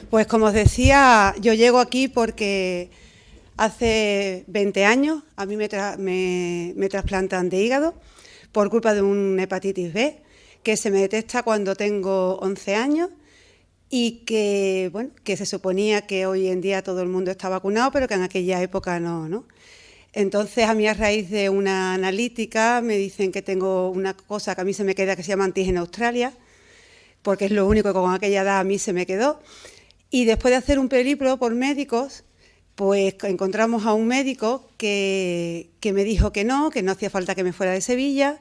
Pues como os decía, yo llego aquí porque hace 20 años a mí me trasplantan de hígado por culpa de una hepatitis B que se me detecta cuando tengo 11 años y que, bueno, que se suponía que hoy en día todo el mundo está vacunado, pero que en aquella época no. Entonces, a mí a raíz de una analítica me dicen que tengo una cosa que a mí se me queda que se llama antígeno Australia, porque es lo único que con aquella edad a mí se me quedó. Y después de hacer un periplo por médicos, pues encontramos a un médico que me dijo que no hacía falta que me fuera de Sevilla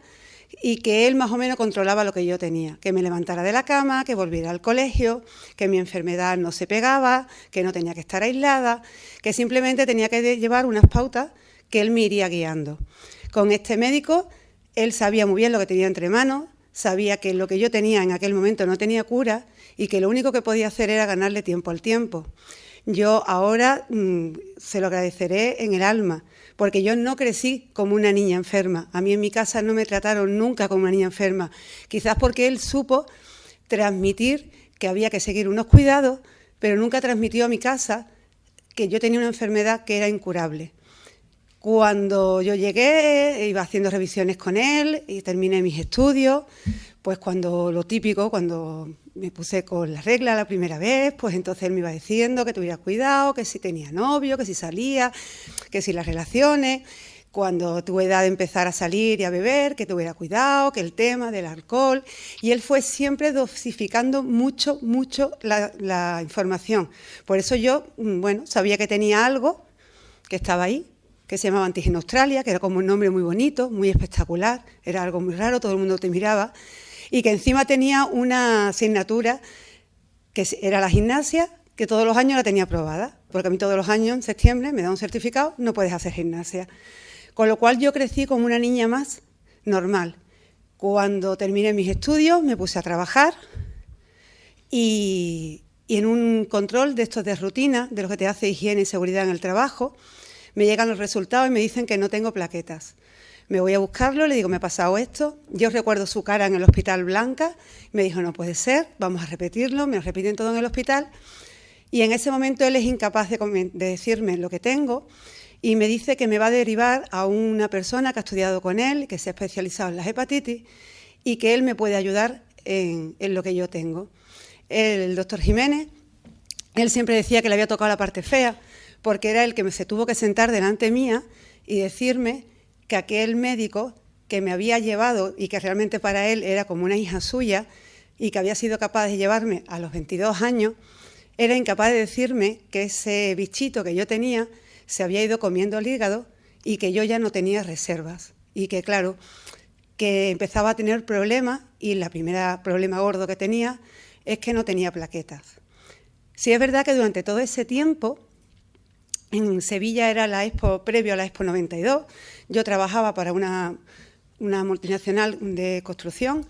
y que él más o menos controlaba lo que yo tenía, que me levantara de la cama, que volviera al colegio, que mi enfermedad no se pegaba, que no tenía que estar aislada, que simplemente tenía que llevar unas pautas que él me iría guiando. Con este médico, él sabía muy bien lo que tenía entre manos, sabía que lo que yo tenía en aquel momento no tenía cura y que lo único que podía hacer era ganarle tiempo al tiempo. Yo ahora se lo agradeceré en el alma, porque yo no crecí como una niña enferma. A mí en mi casa no me trataron nunca como una niña enferma, quizás porque él supo transmitir que había que seguir unos cuidados, pero nunca transmitió a mi casa que yo tenía una enfermedad que era incurable. Cuando yo llegué, iba haciendo revisiones con él y terminé mis estudios, pues cuando lo típico, cuando me puse con la regla la primera vez, pues entonces él me iba diciendo que tuviera cuidado, que si tenía novio, que si salía, que si las relaciones, cuando tuve edad de empezar a salir y a beber, que tuviera cuidado, que el tema del alcohol, y él fue siempre dosificando mucho la información. Por eso yo, bueno, sabía que tenía algo que estaba ahí, que se llamaba Antígeno Australia, que era como un nombre muy bonito, muy espectacular, era algo muy raro, todo el mundo te miraba, y que encima tenía una asignatura que era la gimnasia, que todos los años la tenía aprobada, porque a mí todos los años, en septiembre, me da un certificado, no puedes hacer gimnasia. Con lo cual yo crecí como una niña más normal. Cuando terminé mis estudios, me puse a trabajar y en un control de estos de rutina, de lo que te hace higiene y seguridad en el trabajo, me llegan los resultados y me dicen que no tengo plaquetas. Me voy a buscarlo, le digo, me ha pasado esto. Yo recuerdo su cara en el hospital blanca. Me dijo, no puede ser, vamos a repetirlo. Me lo repiten todo en el hospital. Y en ese momento él es incapaz de decirme lo que tengo y me dice que me va a derivar a una persona que ha estudiado con él, que se ha especializado en las hepatitis y que él me puede ayudar en lo que yo tengo. El doctor Jiménez, él siempre decía que le había tocado la parte fea, porque era el que se tuvo que sentar delante mía y decirme que aquel médico que me había llevado y que realmente para él era como una hija suya y que había sido capaz de llevarme a los 22 años, era incapaz de decirme que ese bichito que yo tenía se había ido comiendo el hígado y que yo ya no tenía reservas y que, claro, que empezaba a tener problemas y el primer problema gordo que tenía es que no tenía plaquetas. Sí es verdad que durante todo ese tiempo, en Sevilla era la Expo, previo a la Expo 92, yo trabajaba para una multinacional de construcción,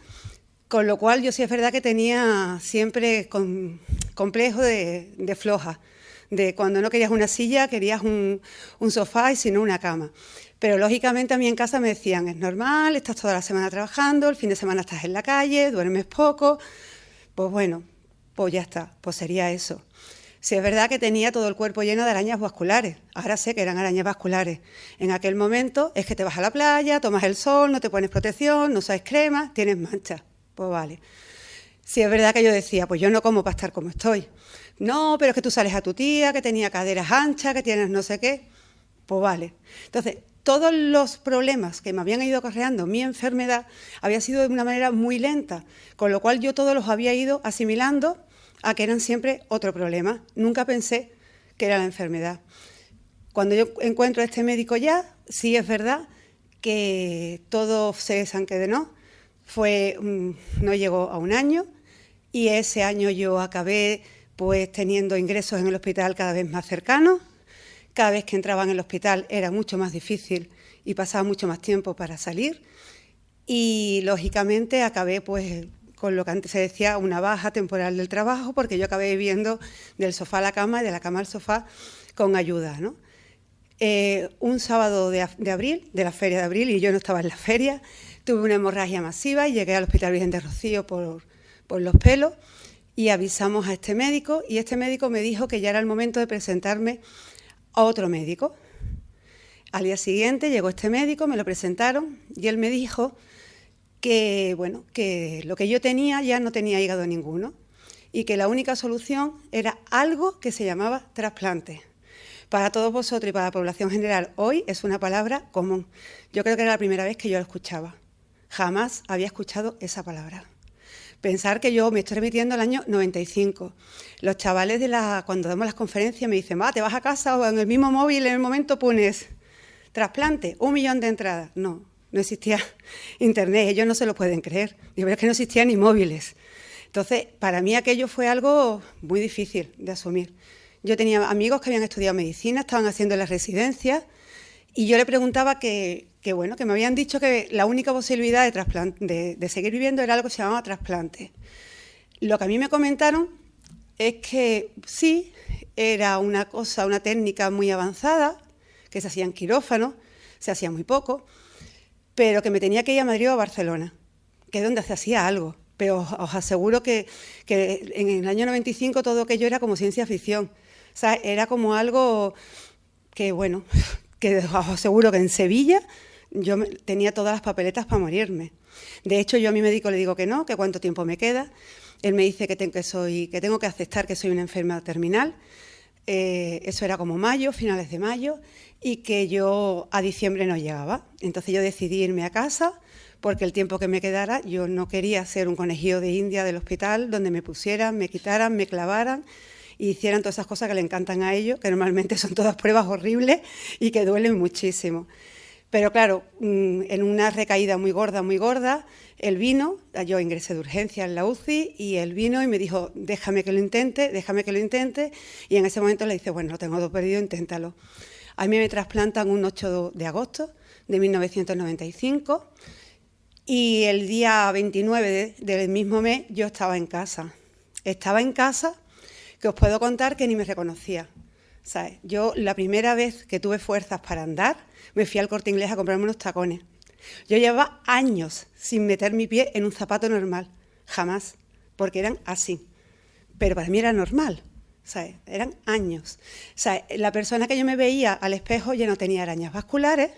con lo cual yo sí es verdad que tenía siempre complejo de floja, de cuando no querías una silla, querías un sofá y si no una cama. Pero lógicamente a mí en casa me decían, es normal, estás toda la semana trabajando, el fin de semana estás en la calle, duermes poco, pues bueno, pues ya está, pues sería eso. Sí, es verdad que tenía todo el cuerpo lleno de arañas vasculares. Ahora sé que eran arañas vasculares. En aquel momento es que te vas a la playa, tomas el sol, no te pones protección, no usas crema, tienes manchas. Pues vale. Sí, es verdad que yo decía, pues yo no como para estar como estoy. No, pero es que tú sales a tu tía, que tenía caderas anchas, que tienes no sé qué. Pues vale. Entonces, todos los problemas que me habían ido acarreando mi enfermedad había sido de una manera muy lenta, con lo cual yo todos los había ido asimilando a que eran siempre otro problema. Nunca pensé que era la enfermedad. Cuando yo encuentro a este médico ya, sí es verdad que todo se desencadenó. No llegó a un año y ese año yo acabé pues teniendo ingresos en el hospital cada vez más cercanos. Cada vez que entraba en el hospital era mucho más difícil y pasaba mucho más tiempo para salir. Y lógicamente acabé pues con lo que antes se decía una baja temporal del trabajo, porque yo acabé viviendo del sofá a la cama y de la cama al sofá con ayuda, ¿no? Un sábado de abril, de la feria de abril, y yo no estaba en la feria, tuve una hemorragia masiva y llegué al Hospital Virgen de Rocío por los pelos y avisamos a este médico y este médico me dijo que ya era el momento de presentarme a otro médico. Al día siguiente llegó este médico, me lo presentaron y él me dijo que, bueno, que lo que yo tenía ya no tenía hígado ninguno y que la única solución era algo que se llamaba trasplante. Para todos vosotros y para la población general, hoy es una palabra común. Yo creo que era la primera vez que yo la escuchaba. Jamás había escuchado esa palabra. Pensar que yo me estoy remitiendo al año 95. Los chavales cuando damos las conferencias me dicen, te vas a casa o en el mismo móvil en el momento pones trasplante, 1 millón de entradas. No existía internet, ellos no se lo pueden creer. Digo, es que no existían ni móviles. Entonces, para mí aquello fue algo muy difícil de asumir. Yo tenía amigos que habían estudiado medicina, estaban haciendo las residencias y yo le preguntaba que me habían dicho que la única posibilidad de seguir viviendo era algo que se llamaba trasplante. Lo que a mí me comentaron es que sí, era una técnica muy avanzada, que se hacía en quirófano, se hacía muy poco, pero que me tenía que ir a Madrid o a Barcelona, que es donde se hacía algo. Pero os aseguro que en el año 95 todo aquello era como ciencia ficción. O sea, era como algo que os aseguro que en Sevilla yo tenía todas las papeletas para morirme. De hecho, yo a mi médico le digo que no, que cuánto tiempo me queda. Él me dice que tengo que aceptar que soy una enferma terminal. Eso era como mayo, finales de mayo, y que yo a diciembre no llegaba. Entonces yo decidí irme a casa porque el tiempo que me quedara yo no quería ser un conejillo de India del hospital donde me pusieran, me quitaran, me clavaran y hicieran todas esas cosas que le encantan a ellos, que normalmente son todas pruebas horribles y que duelen muchísimo. Pero claro, en una recaída muy gorda, él vino, yo ingresé de urgencia en la UCI y él vino y me dijo, déjame que lo intente, y en ese momento le dice, bueno, lo tengo todo perdido, inténtalo. A mí me trasplantan un 8 de agosto de 1995 y el día 29 del mismo mes yo estaba en casa. Estaba en casa que os puedo contar que ni me reconocía. ¿Sabes? Yo la primera vez que tuve fuerzas para andar me fui al Corte Inglés a comprarme unos tacones. Yo llevaba años sin meter mi pie en un zapato normal, jamás, porque eran así. Pero para mí era normal, ¿sabes? Eran años. ¿Sabes? La persona que yo me veía al espejo ya no tenía arañas vasculares,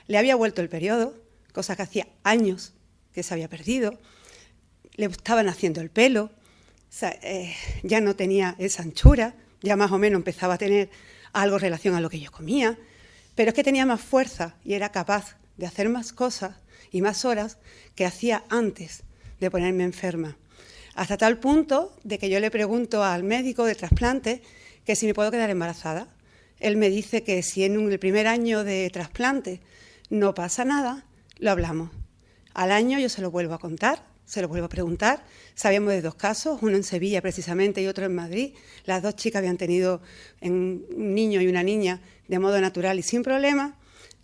le había vuelto el periodo, cosa que hacía años que se había perdido, le estaban haciendo el pelo, ya no tenía esa anchura, ya más o menos empezaba a tener algo en relación a lo que yo comía, pero es que tenía más fuerza y era capaz de hacer más cosas y más horas que hacía antes de ponerme enferma. Hasta tal punto de que yo le pregunto al médico de trasplante que si me puedo quedar embarazada. Él me dice que si en el primer año de trasplante no pasa nada, lo hablamos. Al año yo se lo vuelvo a contar, se lo vuelvo a preguntar. Sabíamos de 2 casos, uno en Sevilla precisamente y otro en Madrid. Las 2 chicas habían tenido un niño y una niña de modo natural y sin problema.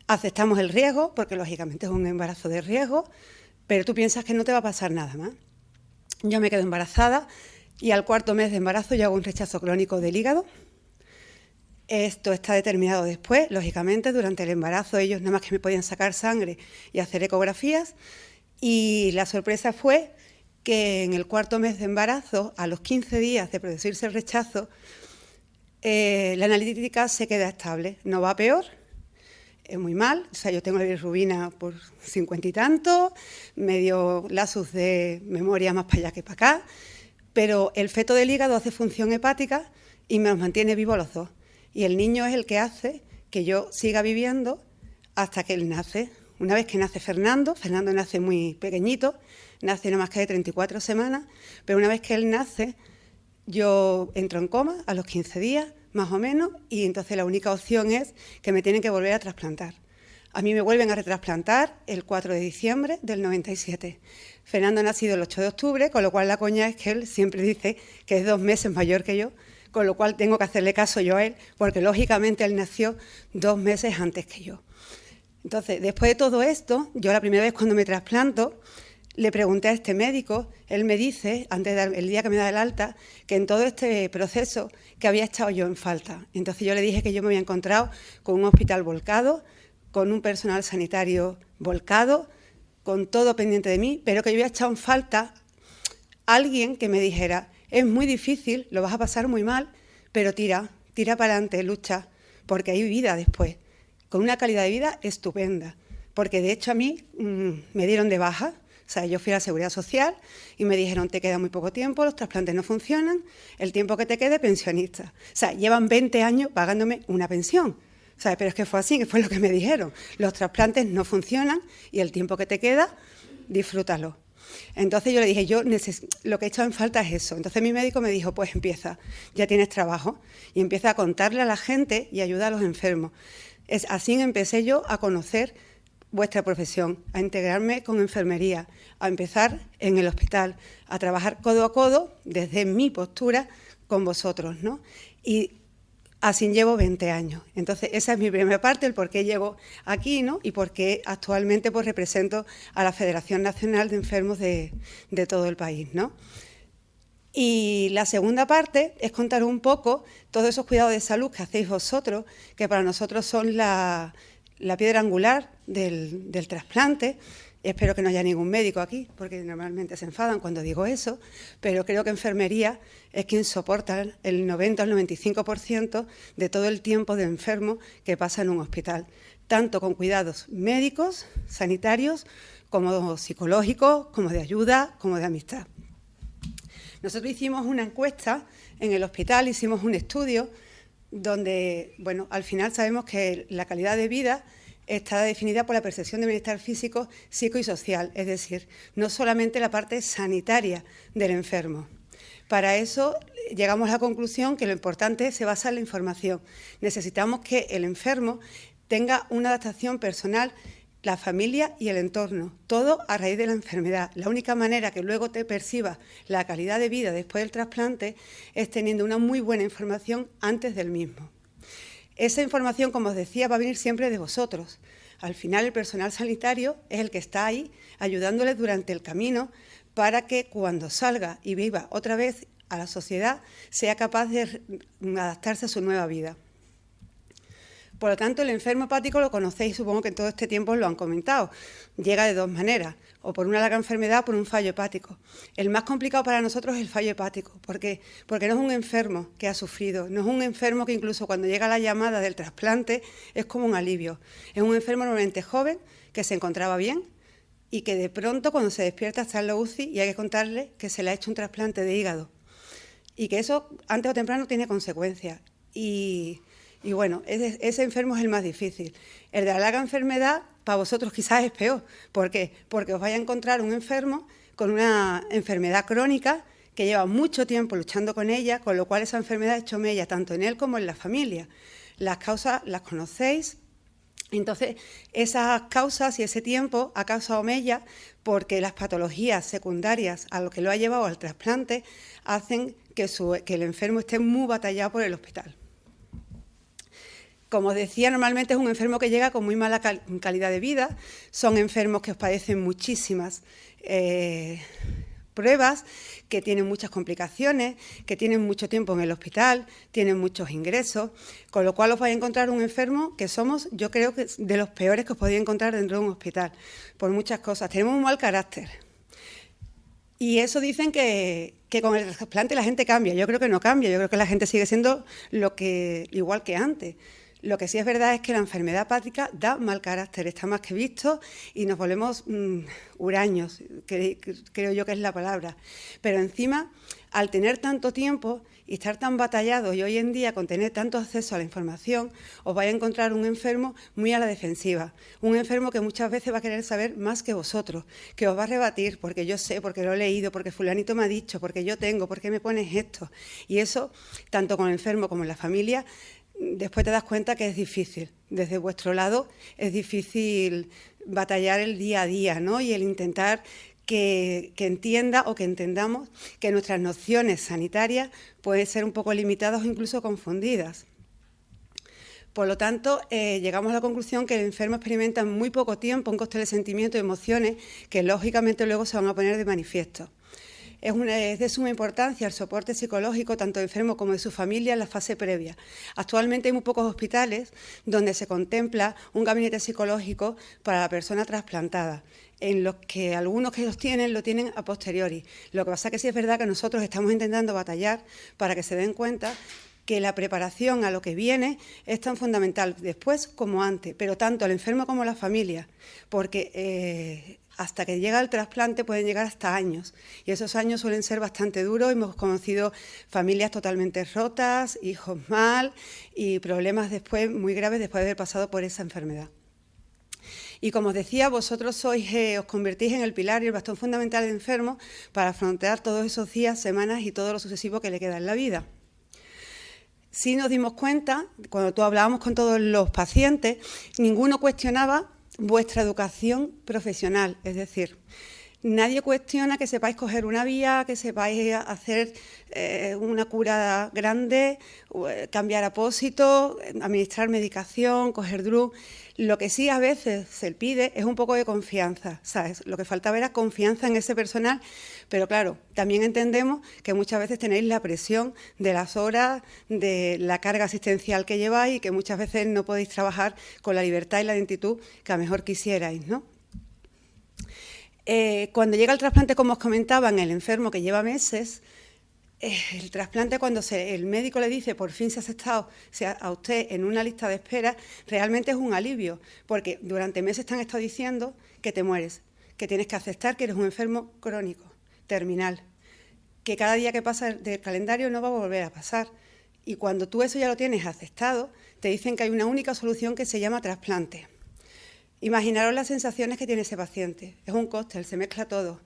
Aceptamos el riesgo, porque lógicamente es un embarazo de riesgo, pero tú piensas que no te va a pasar nada más. Yo me quedo embarazada y al 4.º mes de embarazo yo hago un rechazo crónico del hígado. Esto está determinado después, lógicamente, durante el embarazo ellos nada más que me podían sacar sangre y hacer ecografías. Y la sorpresa fue que en el 4.º mes de embarazo, a los 15 días de producirse el rechazo, la analítica se queda estable, no va peor, es muy mal. O sea, yo tengo la bilirrubina por 50 y tanto, medio lapsus de memoria más para allá que para acá, pero el feto del hígado hace función hepática y me los mantiene vivos los 2. Y el niño es el que hace que yo siga viviendo hasta que él nace. Una vez que nace Fernando nace muy pequeñito, nace no más que de 34 semanas, pero una vez que él nace, yo entro en coma a los 15 días, más o menos, y entonces la única opción es que me tienen que volver a trasplantar. A mí me vuelven a retrasplantar el 4 de diciembre del 97. Fernando ha nacido el 8 de octubre, con lo cual la coña es que él siempre dice que es 2 meses mayor que yo, con lo cual tengo que hacerle caso yo a él, porque lógicamente él nació 2 meses antes que yo. Entonces, después de todo esto, yo la primera vez cuando me trasplanto, le pregunté a este médico, él me dice, el día que me da el alta, que en todo este proceso que había estado yo en falta. Entonces yo le dije que yo me había encontrado con un hospital volcado, con un personal sanitario volcado, con todo pendiente de mí, pero que yo había echado en falta alguien que me dijera, es muy difícil, lo vas a pasar muy mal, pero tira para adelante, lucha, porque hay vida después, con una calidad de vida estupenda. Porque de hecho a mí me dieron de baja, o sea, yo fui a la Seguridad Social y me dijeron, te queda muy poco tiempo, los trasplantes no funcionan, el tiempo que te quede, pensionista. O sea, llevan 20 años pagándome una pensión. O sea, pero es que fue así, que fue lo que me dijeron. Los trasplantes no funcionan y el tiempo que te queda, disfrútalo. Entonces yo le dije, lo que he echado en falta es eso. Entonces mi médico me dijo, pues empieza, ya tienes trabajo, y empieza a contarle a la gente y ayuda a los enfermos. Así empecé yo a conocer vuestra profesión, a integrarme con enfermería, a empezar en el hospital, a trabajar codo a codo desde mi postura con vosotros, ¿no? Y así llevo 20 años. Entonces, esa es mi primera parte, el por qué llego aquí, ¿no? Y por qué actualmente pues, represento a la Federación Nacional de Enfermos de todo el país, ¿no? Y la segunda parte es contar un poco todos esos cuidados de salud que hacéis vosotros, que para nosotros son la piedra angular del trasplante. Espero que no haya ningún médico aquí, porque normalmente se enfadan cuando digo eso, pero creo que enfermería es quien soporta el 90 al 95% de todo el tiempo de enfermo que pasa en un hospital, tanto con cuidados médicos, sanitarios, como psicológicos, como de ayuda, como de amistad. Nosotros hicimos una encuesta en el hospital, hicimos un estudio donde, bueno, al final sabemos que la calidad de vida está definida por la percepción de bienestar físico, psico y social, es decir, no solamente la parte sanitaria del enfermo. Para eso llegamos a la conclusión que lo importante se basa en la información. Necesitamos que el enfermo tenga una adaptación personal, la familia y el entorno, todo a raíz de la enfermedad. La única manera que luego te percibas la calidad de vida después del trasplante es teniendo una muy buena información antes del mismo. Esa información, como os decía, va a venir siempre de vosotros. Al final, el personal sanitario es el que está ahí ayudándoles durante el camino para que cuando salga y viva otra vez a la sociedad sea capaz de adaptarse a su nueva vida. Por lo tanto, el enfermo hepático lo conocéis, supongo que en todo este tiempo os lo han comentado. Llega de dos maneras, o por una larga enfermedad o por un fallo hepático. El más complicado para nosotros es el fallo hepático. ¿Por qué? Porque no es un enfermo que ha sufrido, no es un enfermo que incluso cuando llega la llamada del trasplante es como un alivio. Es un enfermo normalmente joven, que se encontraba bien y que de pronto cuando se despierta está en la UCI y hay que contarle que se le ha hecho un trasplante de hígado. Y que eso, antes o temprano, tiene consecuencias. Y bueno, ese enfermo es el más difícil. El de la larga enfermedad, para vosotros quizás es peor. ¿Por qué? Porque os vais a encontrar un enfermo con una enfermedad crónica que lleva mucho tiempo luchando con ella, con lo cual esa enfermedad ha hecho mella tanto en él como en la familia. Las causas las conocéis. Entonces, esas causas y ese tiempo ha causado mella porque las patologías secundarias a lo que lo ha llevado al trasplante hacen que el enfermo esté muy batallado por el hospital. Como os decía, normalmente es un enfermo que llega con muy mala calidad de vida. Son enfermos que os padecen muchísimas pruebas, que tienen muchas complicaciones, que tienen mucho tiempo en el hospital, tienen muchos ingresos, con lo cual os vais a encontrar un enfermo que somos, yo creo que de los peores que os podéis encontrar dentro de un hospital, por muchas cosas. Tenemos un mal carácter. Y eso dicen que con el trasplante la gente cambia. Yo creo que no cambia, yo creo que la gente sigue siendo igual que antes. Lo que sí es verdad es que la enfermedad hepática da mal carácter, está más que visto y nos volvemos huraños, creo yo que es la palabra. Pero encima, al tener tanto tiempo y estar tan batallados y hoy en día con tener tanto acceso a la información, os vais a encontrar un enfermo muy a la defensiva, un enfermo que muchas veces va a querer saber más que vosotros, que os va a rebatir porque yo sé, porque lo he leído, porque fulanito me ha dicho, porque yo tengo, porque me pones esto. Y eso, tanto con el enfermo como en la familia, después te das cuenta que es difícil. Desde vuestro lado es difícil batallar el día a día, ¿no? Y el intentar que entienda o que entendamos que nuestras nociones sanitarias pueden ser un poco limitadas o incluso confundidas. Por lo tanto, llegamos a la conclusión que el enfermo experimenta en muy poco tiempo un cóctel de sentimientos y emociones que lógicamente luego se van a poner de manifiesto. Es de suma importancia el soporte psicológico tanto del enfermo como de su familia en la fase previa. Actualmente hay muy pocos hospitales donde se contempla un gabinete psicológico para la persona trasplantada, en los que algunos que los tienen, lo tienen a posteriori. Lo que pasa es que sí es verdad que nosotros estamos intentando batallar para que se den cuenta que la preparación a lo que viene es tan fundamental después como antes, pero tanto el enfermo como la familia, porque hasta que llega el trasplante pueden llegar hasta años, y esos años suelen ser bastante duros. Hemos conocido familias totalmente rotas, hijos mal y problemas después muy graves después de haber pasado por esa enfermedad. Y como os decía, vosotros os convertís en el pilar y el bastón fundamental del enfermo para afrontar todos esos días, semanas y todo lo sucesivo que le queda en la vida. Sí nos dimos cuenta, cuando hablábamos con todos los pacientes, ninguno cuestionaba vuestra educación profesional, es decir, nadie cuestiona que sepáis coger una vía, que sepáis hacer una cura grande, cambiar apósitos, administrar medicación, coger DRU. Lo que sí a veces se pide es un poco de confianza, ¿sabes? Lo que faltaba era confianza en ese personal, pero claro, también entendemos que muchas veces tenéis la presión de las horas, de la carga asistencial que lleváis y que muchas veces no podéis trabajar con la libertad y la lentitud que a lo mejor quisierais, ¿no? Cuando llega el trasplante, como os comentaba, en el enfermo que lleva meses, el trasplante, cuando el médico le dice por fin se ha aceptado a usted en una lista de espera, realmente es un alivio, porque durante meses te han estado diciendo que te mueres, que tienes que aceptar que eres un enfermo crónico, terminal, que cada día que pasa del calendario no va a volver a pasar. Y cuando tú eso ya lo tienes aceptado, te dicen que hay una única solución que se llama trasplante. Imaginaros las sensaciones que tiene ese paciente. Es un cóctel, se mezcla todo.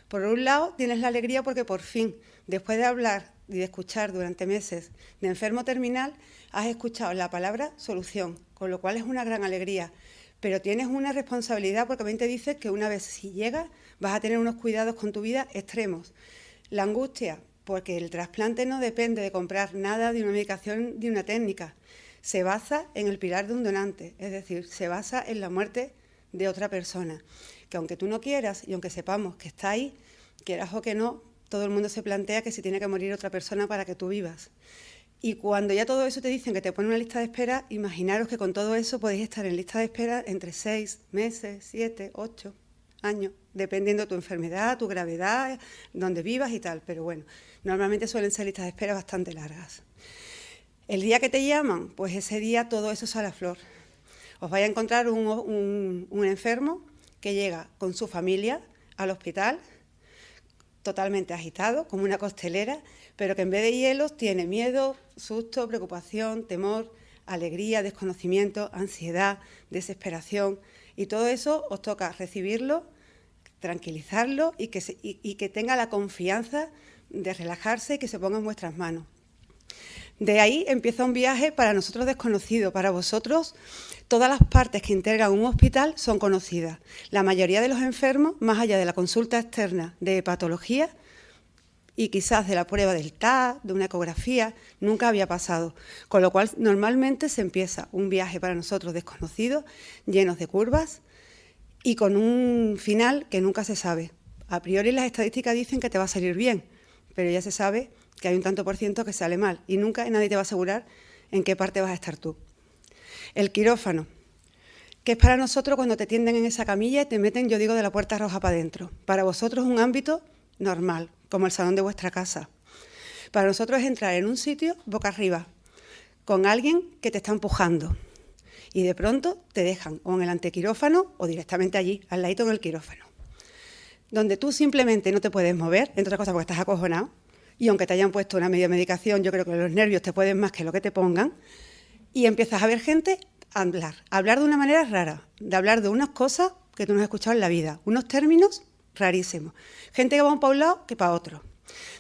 Por un lado, tienes la alegría porque por fin, después de hablar y de escuchar durante meses de enfermo terminal, has escuchado la palabra solución, con lo cual es una gran alegría. Pero tienes una responsabilidad porque también te dices que una vez si llegas vas a tener unos cuidados con tu vida extremos. La angustia, porque el trasplante no depende de comprar nada de una medicación, de una técnica. Se basa en el pilar de un donante, es decir, se basa en la muerte de otra persona, que aunque tú no quieras y aunque sepamos que está ahí, quieras o que no, todo el mundo se plantea que se tiene que morir otra persona para que tú vivas. Y cuando ya todo eso te dicen que te ponen una lista de espera, imaginaros que con todo eso podéis estar en lista de espera entre 6 meses, 7, 8 años, dependiendo de tu enfermedad, tu gravedad, donde vivas y tal. Pero bueno, normalmente suelen ser listas de espera bastante largas. El día que te llaman, pues ese día todo eso sale a flor. Os vais a encontrar un enfermo que llega con su familia al hospital, totalmente agitado, como una costelera, pero que en vez de hielos tiene miedo, susto, preocupación, temor, alegría, desconocimiento, ansiedad, desesperación. Y todo eso os toca recibirlo, tranquilizarlo y que tenga la confianza de relajarse y que se ponga en vuestras manos. De ahí empieza un viaje para nosotros desconocido. Para vosotros, todas las partes que integran un hospital son conocidas. La mayoría de los enfermos, más allá de la consulta externa de patología y quizás de la prueba del TAC, de una ecografía, nunca había pasado. Con lo cual, normalmente se empieza un viaje para nosotros desconocido, llenos de curvas y con un final que nunca se sabe. A priori las estadísticas dicen que te va a salir bien, pero ya se sabe que hay un tanto por ciento que sale mal y nunca nadie te va a asegurar en qué parte vas a estar tú. El quirófano, que es para nosotros cuando te tienden en esa camilla y te meten, yo digo, de la puerta roja para adentro. Para vosotros es un ámbito normal, como el salón de vuestra casa. Para nosotros es entrar en un sitio boca arriba, con alguien que te está empujando y de pronto te dejan o en el antequirófano o directamente allí, al ladito en el quirófano, donde tú simplemente no te puedes mover, entre otras cosas porque estás acojonado. Y aunque te hayan puesto una media medicación, yo creo que los nervios te pueden más que lo que te pongan. Y empiezas a ver gente hablar de una manera rara, de hablar de unas cosas que tú no has escuchado en la vida, unos términos rarísimos. Gente que va para un lado que para otro.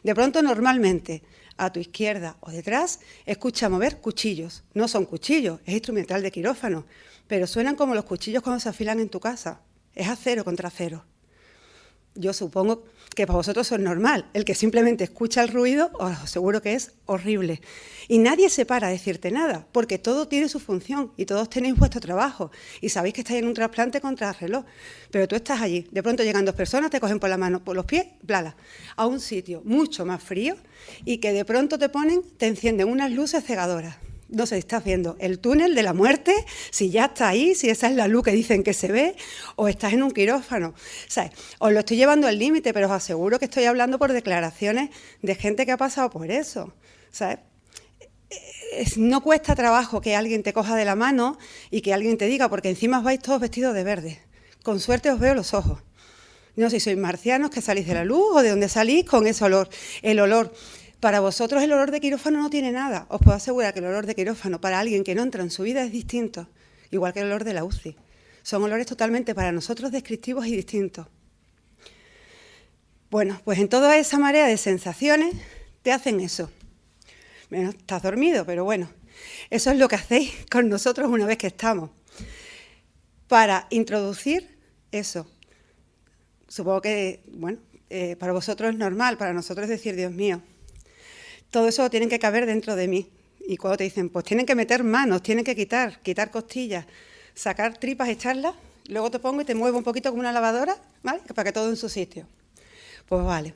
De pronto, normalmente, a tu izquierda o detrás, escucha mover cuchillos. No son cuchillos, es instrumental de quirófano, pero suenan como los cuchillos cuando se afilan en tu casa. Es acero contra acero. Yo supongo que para vosotros eso es normal. El que simplemente escucha el ruido, os aseguro que es horrible. Y nadie se para a decirte nada, porque todo tiene su función y todos tenéis vuestro trabajo. Y sabéis que estáis en un trasplante contra el reloj. Pero tú estás allí, de pronto llegan 2 personas, te cogen por la mano, por los pies, blala, a un sitio mucho más frío y que de pronto te encienden unas luces cegadoras. No sé si estás viendo el túnel de la muerte, si ya está ahí, si esa es la luz que dicen que se ve, o estás en un quirófano. ¿Sabes? Os lo estoy llevando al límite, pero os aseguro que estoy hablando por declaraciones de gente que ha pasado por eso. ¿Sabes? No cuesta trabajo que alguien te coja de la mano y que alguien te diga, porque encima vais todos vestidos de verde. Con suerte os veo los ojos. No sé si sois marcianos que salís de la luz o de dónde salís con ese olor. El olor. Para vosotros el olor de quirófano no tiene nada. Os puedo asegurar que el olor de quirófano para alguien que no entra en su vida es distinto, igual que el olor de la UCI. Son olores totalmente para nosotros descriptivos y distintos. Bueno, pues en toda esa marea de sensaciones te hacen eso. Bueno, estás dormido, pero bueno, eso es lo que hacéis con nosotros una vez que estamos. Para introducir eso. Supongo que, bueno, para vosotros es normal, para nosotros es decir, Dios mío, todo eso tiene que caber dentro de mí. Y cuando te dicen, pues tienen que meter manos, tienen que quitar costillas, sacar tripas, echarlas, luego te pongo y te muevo un poquito como una lavadora, ¿vale? Para que todo en su sitio. Pues vale.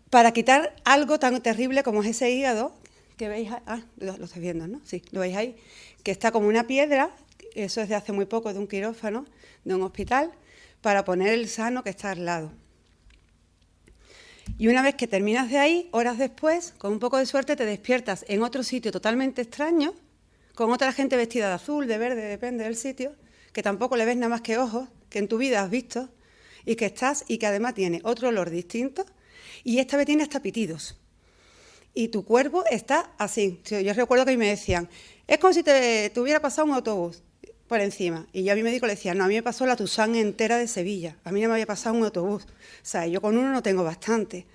Para quitar algo tan terrible como es ese hígado, que veis, lo estáis viendo, ¿no? Sí, lo veis ahí, que está como una piedra, eso es de hace muy poco, de un quirófano, de un hospital, para poner el sano que está al lado. Y una vez que terminas de ahí, horas después, con un poco de suerte, te despiertas en otro sitio totalmente extraño, con otra gente vestida de azul, de verde, depende del sitio, que tampoco le ves nada más que ojos, que en tu vida has visto, y que además tiene otro olor distinto, y esta vez tiene hasta pitidos. Y tu cuerpo está así. Yo recuerdo que a mí me decían, es como si te hubiera pasado un autobús por encima. Y yo a mi médico le decía, no, a mí me pasó la Tusán entera de Sevilla. A mí no me había pasado un autobús. O sea, yo con uno no tengo bastante.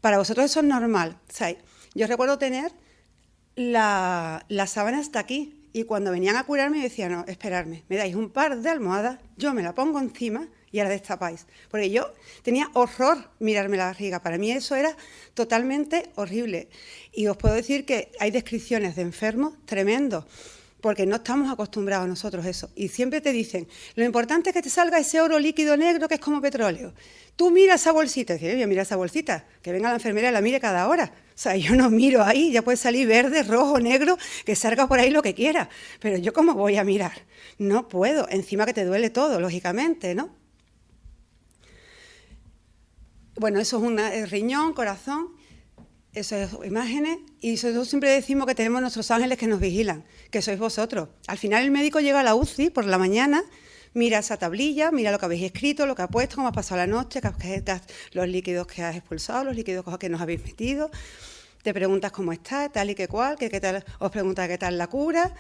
Para vosotros eso es normal. O sea, yo recuerdo tener la sábana hasta aquí. Y cuando venían a curarme, me decían, no, esperadme, me dais un par de almohadas, yo me la pongo encima y ahora destapáis. Porque yo tenía horror mirarme la barriga. Para mí eso era totalmente horrible. Y os puedo decir que hay descripciones de enfermos tremendos, porque no estamos acostumbrados nosotros a eso. Y siempre te dicen, lo importante es que te salga ese oro líquido negro que es como petróleo. Tú mira esa bolsita, y dices, voy a mirar esa bolsita, que venga la enfermera y la mire cada hora. O sea, yo no miro ahí, ya puede salir verde, rojo, negro, que salga por ahí lo que quiera. Pero yo ¿cómo voy a mirar? No puedo, encima que te duele todo, lógicamente, ¿no? Bueno, eso es un riñón, corazón. Eso es imágenes, y nosotros siempre decimos que tenemos nuestros ángeles que nos vigilan, que sois vosotros. Al final el médico llega a la UCI por la mañana, mira esa tablilla, mira lo que habéis escrito, lo que ha puesto, cómo ha pasado la noche, los líquidos que has expulsado, los líquidos que nos habéis metido, te preguntas cómo está, tal y que cual, qué tal, os pregunta qué tal la cura.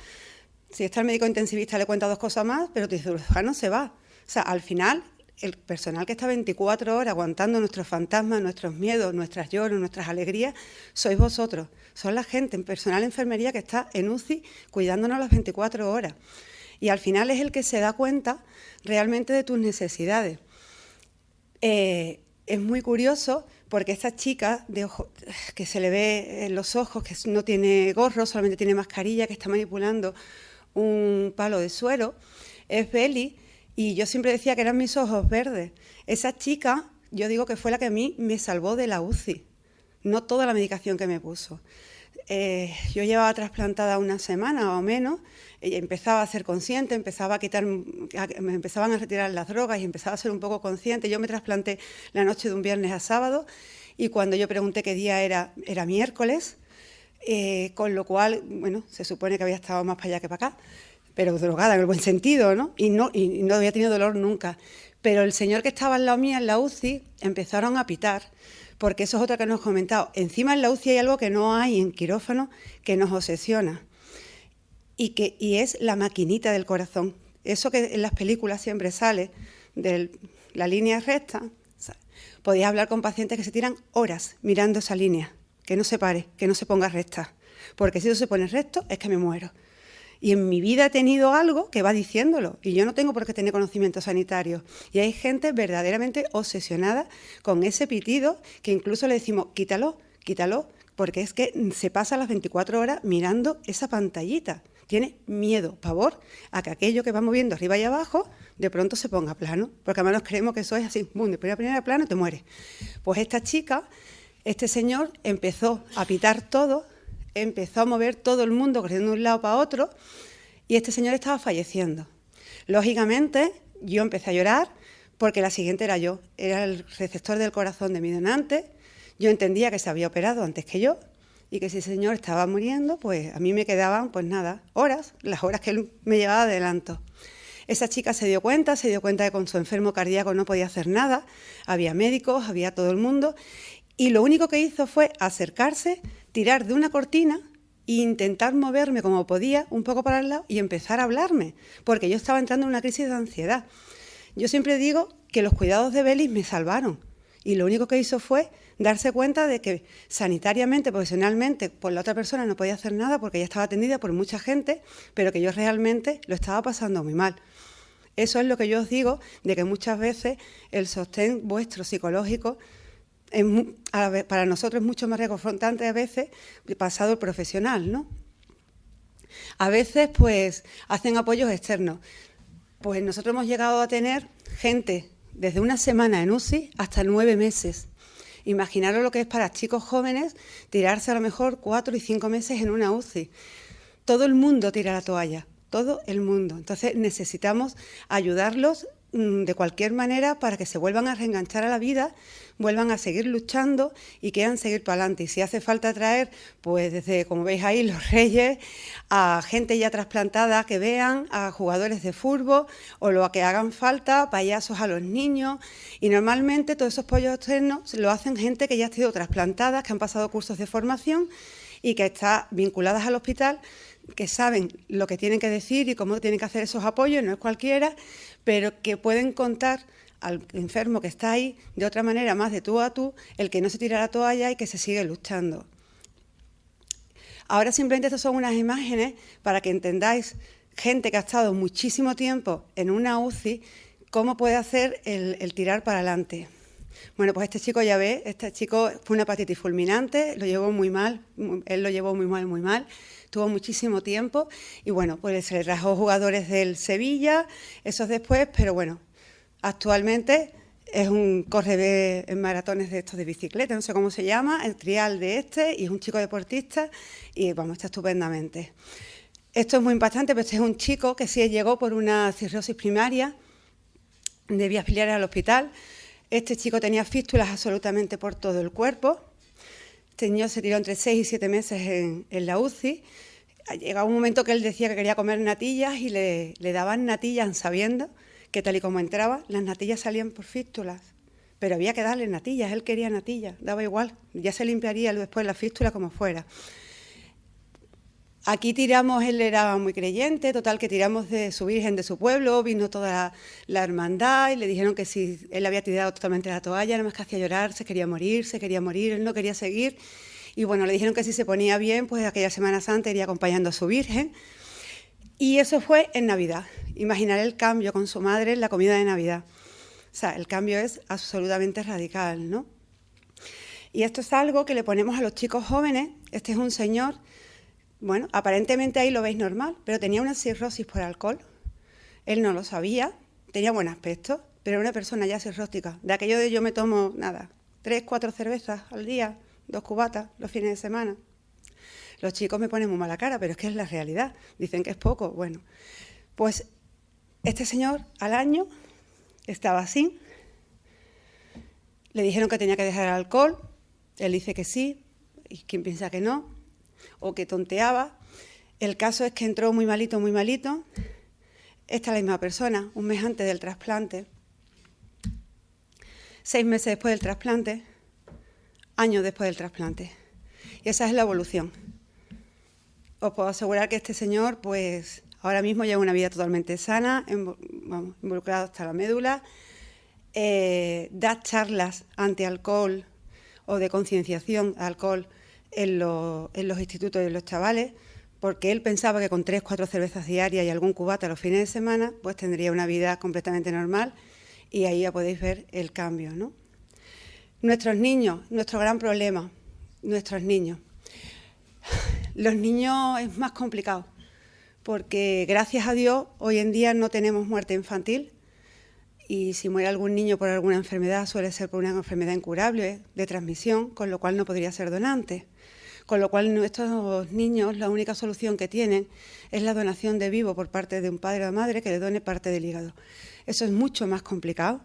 Si está el médico intensivista le cuenta 2 cosas más, pero tu cirujano se va. O sea, al final el personal que está 24 horas aguantando nuestros fantasmas, nuestros miedos, nuestras lloros, nuestras alegrías, sois vosotros. Son la gente, el personal de enfermería que está en UCI cuidándonos las 24 horas. Y al final es el que se da cuenta realmente de tus necesidades. Es muy curioso porque esta chica de ojo, que se le ve en los ojos, que no tiene gorro, solamente tiene mascarilla, que está manipulando un palo de suero, es Beli. Y yo siempre decía que eran mis ojos verdes. Esa chica, yo digo que fue la que a mí me salvó de la UCI, no toda la medicación que me puso. Yo llevaba trasplantada una semana o menos, empezaba a ser consciente, me empezaban a retirar las drogas y empezaba a ser un poco consciente. Yo me trasplanté la noche de un viernes a sábado y cuando yo pregunté qué día era miércoles, con lo cual, bueno, se supone que había estado más para allá que para acá, pero drogada en el buen sentido, ¿no? Y no había tenido dolor nunca. Pero el señor que estaba al lado mía en la UCI empezaron a pitar, porque eso es otra que nos he comentado. Encima en la UCI hay algo que no hay en quirófano que nos obsesiona, y es la maquinita del corazón. Eso que en las películas siempre sale, de la línea recta. Podéis hablar con pacientes que se tiran horas mirando esa línea, que no se pare, que no se ponga recta, porque si eso se pone recto es que me muero. Y en mi vida he tenido algo que va diciéndolo, y yo no tengo por qué tener conocimientos sanitarios. Y hay gente verdaderamente obsesionada con ese pitido, que incluso le decimos, quítalo, quítalo, porque es que se pasa las 24 horas mirando esa pantallita. Tiene miedo, pavor, a que aquello que va moviendo arriba y abajo de pronto se ponga plano, porque además nos creemos que eso es así, boom, de primera plano te mueres. Pues esta chica, este señor empezó a pitar todo, empezó a mover todo el mundo corriendo de un lado para otro, y este señor estaba falleciendo. Lógicamente, yo empecé a llorar porque la siguiente era yo, era el receptor del corazón de mi donante. Yo entendía que se había operado antes que yo y que si ese señor estaba muriendo, pues a mí me quedaban, pues nada, horas, las horas que él me llevaba de adelanto. Esa chica se dio cuenta de que con su enfermo cardíaco no podía hacer nada, había médicos, había todo el mundo, y lo único que hizo fue acercarse, tirar de una cortina e intentar moverme como podía, un poco para el lado, y empezar a hablarme, porque yo estaba entrando en una crisis de ansiedad. Yo siempre digo que los cuidados de Belis me salvaron, y lo único que hizo fue darse cuenta de que sanitariamente, profesionalmente, pues la otra persona no podía hacer nada porque ella estaba atendida por mucha gente, pero que yo realmente lo estaba pasando muy mal. Eso es lo que yo os digo, de que muchas veces el sostén vuestro psicológico para nosotros es mucho más reconfortante a veces pasado el profesional, ¿no? A veces, pues, hacen apoyos externos. Pues nosotros hemos llegado a tener gente desde una semana en UCI hasta 9 meses. Imaginaros lo que es para chicos jóvenes tirarse a lo mejor 4 y 5 meses en una UCI. Todo el mundo tira la toalla, todo el mundo. Entonces necesitamos ayudarlos de cualquier manera para que se vuelvan a reenganchar a la vida, vuelvan a seguir luchando y quieran seguir para adelante. Y si hace falta traer, pues desde, como veis ahí, los Reyes, a gente ya trasplantada que vean, a jugadores de fútbol o lo que hagan falta, payasos a los niños. Y normalmente todos esos apoyos externos lo hacen gente que ya ha sido trasplantada, que han pasado cursos de formación y que está vinculadas al hospital, que saben lo que tienen que decir y cómo tienen que hacer esos apoyos, no es cualquiera, pero que pueden contar al enfermo que está ahí de otra manera, más de tú a tú, el que no se tira la toalla y que se sigue luchando. Ahora simplemente estas son unas imágenes para que entendáis, gente que ha estado muchísimo tiempo en una UCI, cómo puede hacer el tirar para adelante. Bueno, pues este chico ya ve, este chico fue una hepatitis fulminante, lo llevó muy mal, él lo llevó muy mal, tuvo muchísimo tiempo y bueno, pues se le trajo jugadores del Sevilla, esos después, pero bueno, actualmente corre en maratones de estos de bicicleta, no sé cómo se llama, el trial de y es un chico deportista y vamos, está estupendamente. Esto es muy impactante, pero este es un chico que sí llegó por una cirrosis primaria de vías biliares al hospital. Este chico tenía fístulas absolutamente por todo el cuerpo. Este niño se tiró entre 6 y 7 meses en la UCI. Llegaba un momento que él decía que quería comer natillas y le daban natillas sabiendo que tal y como entraba, las natillas salían por fístulas. Pero había que darle natillas, él quería natillas, daba igual, ya se limpiaría después la fístula como fuera. Aquí tiramos, él era muy creyente, total que tiramos de su virgen de su pueblo, vino toda la hermandad y le dijeron que si él había tirado totalmente la toalla, nada más que hacía llorar, se quería morir, él no quería seguir. Y bueno, le dijeron que si se ponía bien, pues aquella Semana Santa iría acompañando a su virgen. Y eso fue en Navidad. Imaginar el cambio con su madre en la comida de Navidad. O sea, el cambio es absolutamente radical, ¿no? Y esto es algo que le ponemos a los chicos jóvenes. Este es un señor. Bueno, aparentemente ahí lo veis normal, pero tenía una cirrosis por alcohol. Él no lo sabía, tenía buen aspecto, pero era una persona ya cirrótica. De aquello de yo me tomo, 3, 4 cervezas al día, 2 cubatas los fines de semana. Los chicos me ponen muy mala cara, pero es que es la realidad. Dicen que es poco. Bueno, pues este señor al año estaba así. Le dijeron que tenía que dejar el alcohol. Él dice que sí. ¿Y quién piensa que no? O que tonteaba. El caso es que entró muy malito. Esta es la misma persona, un mes antes del trasplante, 6 meses después del trasplante, años después del trasplante. Y esa es la evolución. Os puedo asegurar que este señor, pues ahora mismo lleva una vida totalmente sana, involucrado hasta la médula, da charlas anti-alcohol o de concienciación al alcohol en los institutos y en los chavales, porque él pensaba que con 3 o 4 cervezas diarias y algún cubata los fines de semana, pues tendría una vida completamente normal, y ahí ya podéis ver el cambio, ¿no? Nuestros niños, nuestro gran problema, nuestros niños. Los niños es más complicado, porque gracias a Dios hoy en día no tenemos muerte infantil, y si muere algún niño por alguna enfermedad suele ser por una enfermedad incurable de transmisión, con lo cual no podría ser donante. Con lo cual nuestros niños la única solución que tienen es la donación de vivo por parte de un padre o madre que le done parte del hígado. Eso es mucho más complicado.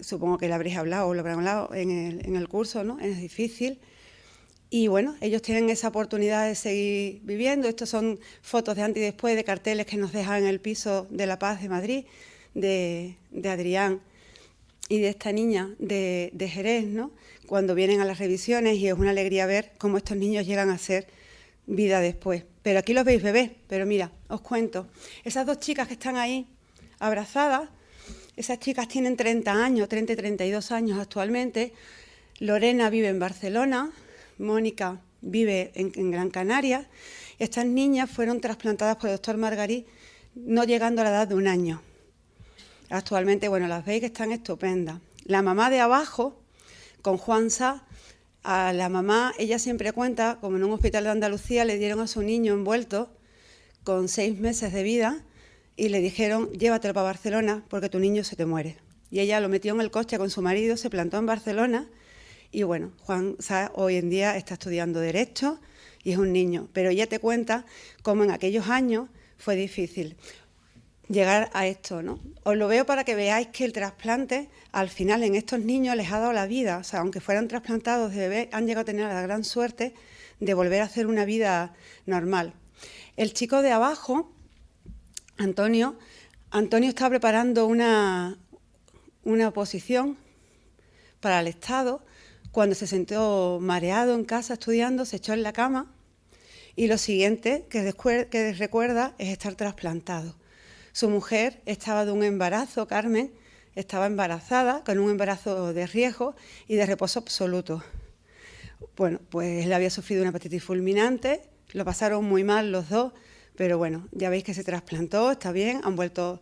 Supongo que lo habréis hablado o lo habrán hablado en el curso, ¿no? Es difícil. Y bueno, ellos tienen esa oportunidad de seguir viviendo. Estos son fotos de antes y después de carteles que nos dejan en el piso de La Paz de Madrid, de Adrián y de esta niña de Jerez, ¿no? Cuando vienen a las revisiones, y es una alegría ver cómo estos niños llegan a ser vida después. Pero aquí los veis bebés, pero mira, os cuento. Esas 2 chicas que están ahí abrazadas, esas chicas tienen 30 años, 30 y 32 años actualmente. Lorena vive en Barcelona, Mónica vive en Gran Canaria. Estas niñas fueron trasplantadas por el doctor Margarit no llegando a la edad de 1 año. Actualmente, bueno, las veis que están estupendas. La mamá de abajo, con Juan Sá, a la mamá, ella siempre cuenta, como en un hospital de Andalucía, le dieron a su niño envuelto con 6 meses de vida y le dijeron, llévatelo para Barcelona porque tu niño se te muere. Y ella lo metió en el coche con su marido, se plantó en Barcelona y bueno, Juan Sá hoy en día está estudiando Derecho y es un niño. Pero ella te cuenta cómo en aquellos años fue difícil llegar a esto, ¿no? Os lo veo para que veáis que el trasplante, al final, en estos niños les ha dado la vida. O sea, aunque fueran trasplantados de bebé, han llegado a tener la gran suerte de volver a hacer una vida normal. El chico de abajo, Antonio está preparando una oposición para el Estado. Cuando se sentó mareado en casa estudiando, se echó en la cama y lo siguiente que recuerda es estar trasplantado. Su mujer estaba de un embarazo, Carmen, estaba embarazada, con un embarazo de riesgo y de reposo absoluto. Bueno, pues él había sufrido una hepatitis fulminante, lo pasaron muy mal los dos, pero bueno, ya veis que se trasplantó, está bien, han vuelto,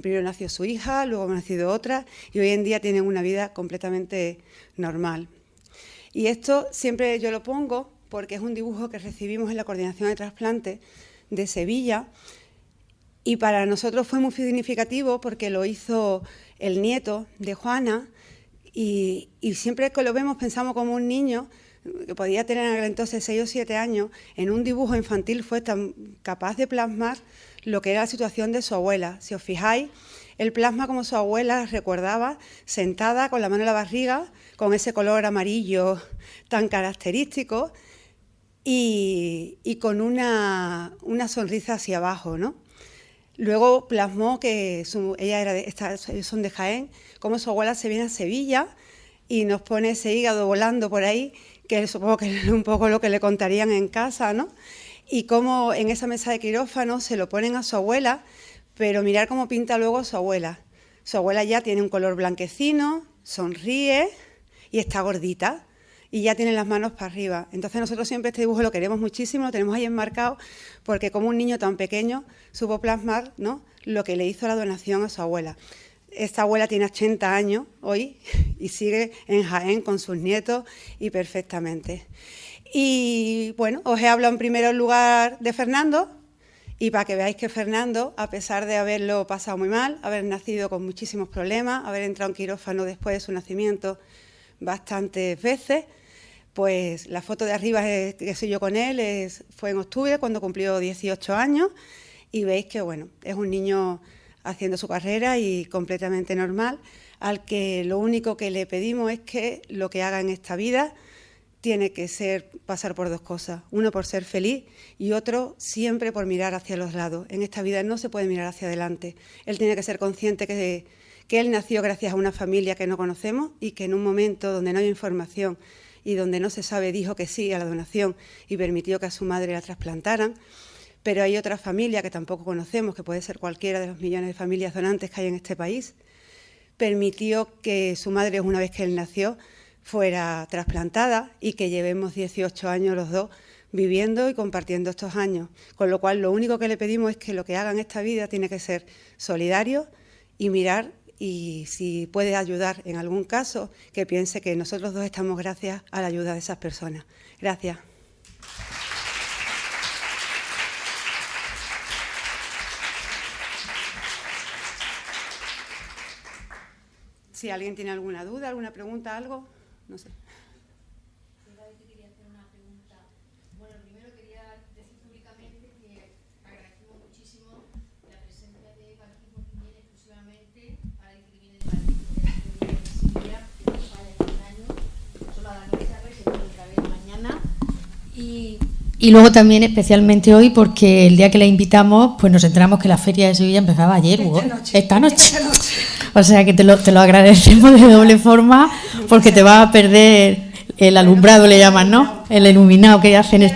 primero nació su hija, luego ha nacido otra, y hoy en día tienen una vida completamente normal. Y esto siempre yo lo pongo porque es un dibujo que recibimos en la Coordinación de Trasplante de Sevilla, y para nosotros fue muy significativo porque lo hizo el nieto de Juana y siempre que lo vemos pensamos como un niño que podía tener en aquel entonces 6 o 7 años, en un dibujo infantil fue tan capaz de plasmar lo que era la situación de su abuela. Si os fijáis, él plasma como su abuela recordaba, sentada con la mano en la barriga, con ese color amarillo tan característico y con una sonrisa hacia abajo, ¿no? Luego plasmó que son de Jaén, cómo su abuela se viene a Sevilla y nos pone ese hígado volando por ahí, que supongo que es un poco lo que le contarían en casa, ¿no? Y cómo en esa mesa de quirófano se lo ponen a su abuela, pero mirar cómo pinta luego a su abuela. Su abuela ya tiene un color blanquecino, sonríe y está gordita. Y ya tienen las manos para arriba. Entonces nosotros siempre este dibujo lo queremos muchísimo, lo tenemos ahí enmarcado, porque como un niño tan pequeño supo plasmar, ¿no?, lo que le hizo la donación a su abuela. Esta abuela tiene 80 años hoy y sigue en Jaén con sus nietos y perfectamente. Y bueno, os he hablado en primer lugar de Fernando, y para que veáis que Fernando, a pesar de haberlo pasado muy mal, haber nacido con muchísimos problemas, haber entrado en quirófano después de su nacimiento bastantes veces, pues la foto de arriba que soy yo con él fue en octubre, cuando cumplió 18 años, y veis que bueno, es un niño haciendo su carrera y completamente normal, al que lo único que le pedimos es que lo que haga en esta vida tiene que pasar por 2 cosas. Uno, por ser feliz, y otro, siempre por mirar hacia los lados. En esta vida no se puede mirar hacia adelante. Él tiene que ser consciente que él nació gracias a una familia que no conocemos y que en un momento donde no hay información y donde no se sabe, dijo que sí a la donación y permitió que a su madre la trasplantaran. Pero hay otra familia que tampoco conocemos, que puede ser cualquiera de los millones de familias donantes que hay en este país. Permitió que su madre, una vez que él nació, fuera trasplantada y que llevemos 18 años los dos viviendo y compartiendo estos años. Con lo cual, lo único que le pedimos es que lo que haga en esta vida tiene que ser solidario y mirar, y si puede ayudar en algún caso, que piense que nosotros dos estamos gracias a la ayuda de esas personas. Gracias. Si alguien tiene alguna duda, alguna pregunta, algo, no sé. Quería hacer una pregunta. Bueno, primero quería decir públicamente que agradecemos muchísimo la presencia de Eva aquí, porque viene exclusivamente para el que viene de Sevilla, que nos falla este año, solo a la noche, a ver si viene otra vez mañana. Y luego también especialmente hoy, porque el día que la invitamos, pues nos enteramos que la feria de Sevilla empezaba ayer, esta noche. O sea que te lo agradecemos de doble forma, porque te vas a perder el alumbrado, le llaman, ¿no? El iluminado que hacen.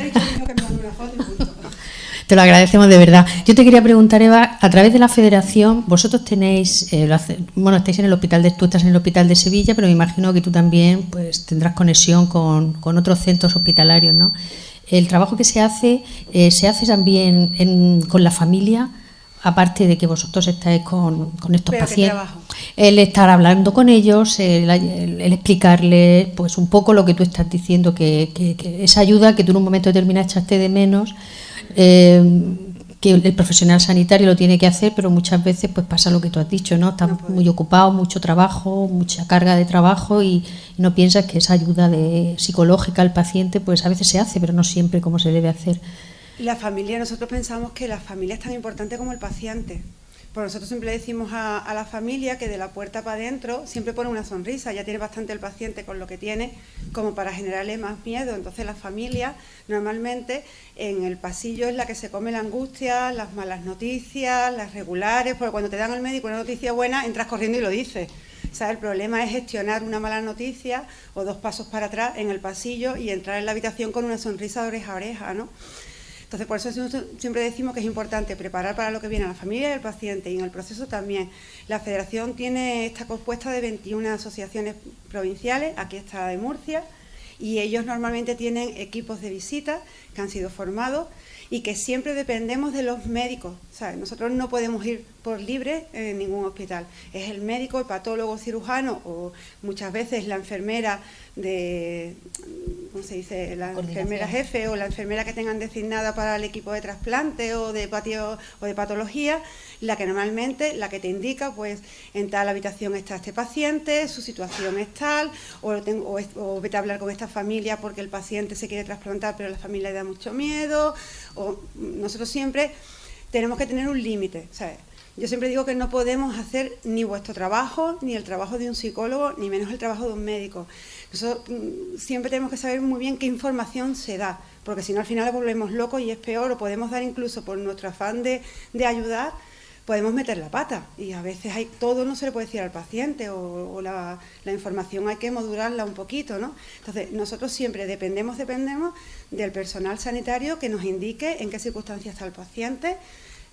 Te lo agradecemos de verdad. Yo te quería preguntar, Eva, a través de la federación, vosotros tenéis, estáis en el hospital tú estás en el hospital de Sevilla, pero me imagino que tú también pues tendrás conexión con otros centros hospitalarios, ¿no? El trabajo que se hace también con la familia, aparte de que vosotros estáis con estos pacientes. El estar hablando con ellos, el explicarles pues un poco lo que tú estás diciendo, que esa ayuda que tú en un momento determinado echaste de menos, que el profesional sanitario lo tiene que hacer, pero muchas veces pues pasa lo que tú has dicho, ¿no? Están muy ocupados, mucho trabajo, mucha carga de trabajo y no piensas que esa ayuda psicológica al paciente pues a veces se hace, pero no siempre como se debe hacer. La familia, nosotros pensamos que la familia es tan importante como el paciente. Pues nosotros siempre decimos a la familia que de la puerta para adentro siempre pone una sonrisa, ya tiene bastante el paciente con lo que tiene como para generarle más miedo. Entonces la familia normalmente en el pasillo es la que se come la angustia, las malas noticias, las regulares, porque cuando te dan al médico una noticia buena entras corriendo y lo dices. O sea, el problema es gestionar una mala noticia o 2 pasos para atrás en el pasillo y entrar en la habitación con una sonrisa de oreja a oreja, ¿no? Entonces, por eso siempre decimos que es importante preparar para lo que viene a la familia y al paciente, y en el proceso también. La Federación está compuesta de 21 asociaciones provinciales, aquí está la de Murcia, y ellos normalmente tienen equipos de visita que han sido formados y que siempre dependemos de los médicos, ¿sabes? Nosotros no podemos ir por libre en ningún hospital. Es el médico, el patólogo, cirujano o muchas veces la enfermera ¿cómo se dice? La enfermera jefe o la enfermera que tengan designada para el equipo de trasplante o de patología, la que normalmente, la que te indica, pues en tal habitación está este paciente, su situación es tal, o vete a hablar con esta familia porque el paciente se quiere trasplantar pero la familia le da mucho miedo. O nosotros siempre tenemos que tener un límite, ¿sabes? Yo siempre digo que no podemos hacer ni vuestro trabajo, ni el trabajo de un psicólogo, ni menos el trabajo de un médico. Nosotros siempre tenemos que saber muy bien qué información se da, porque si no al final lo volvemos locos y es peor, o podemos dar incluso por nuestro afán de ayudar, podemos meter la pata. Y a veces todo no se le puede decir al paciente, o la información hay que modularla un poquito, ¿no? Entonces nosotros siempre dependemos del personal sanitario que nos indique en qué circunstancias está el paciente,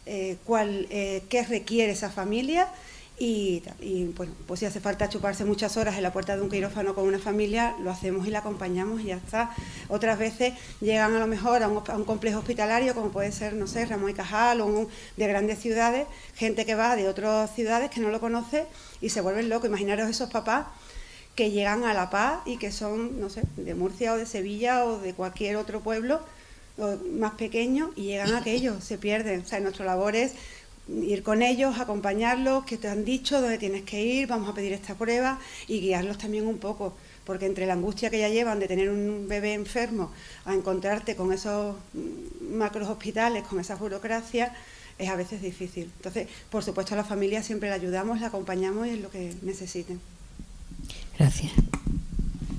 qué requiere esa familia y bueno, pues si hace falta chuparse muchas horas en la puerta de un quirófano con una familia, lo hacemos y la acompañamos y ya está. Otras veces llegan a lo mejor a un complejo hospitalario como puede ser, no sé, Ramón y Cajal o de grandes ciudades, gente que va de otras ciudades que no lo conoce y se vuelven locos. Imaginaros esos papás que llegan a La Paz y que son, no sé, de Murcia o de Sevilla o de cualquier otro pueblo más pequeño y llegan a aquello, se pierden. O sea, nuestra labor es ir con ellos, acompañarlos, que te han dicho dónde tienes que ir, vamos a pedir esta prueba y guiarlos también un poco, porque entre la angustia que ya llevan de tener un bebé enfermo a encontrarte con esos macros hospitales, con esa burocracia, es a veces difícil. Entonces, por supuesto, a la familia siempre la ayudamos, la acompañamos y es lo que necesiten. Gracias.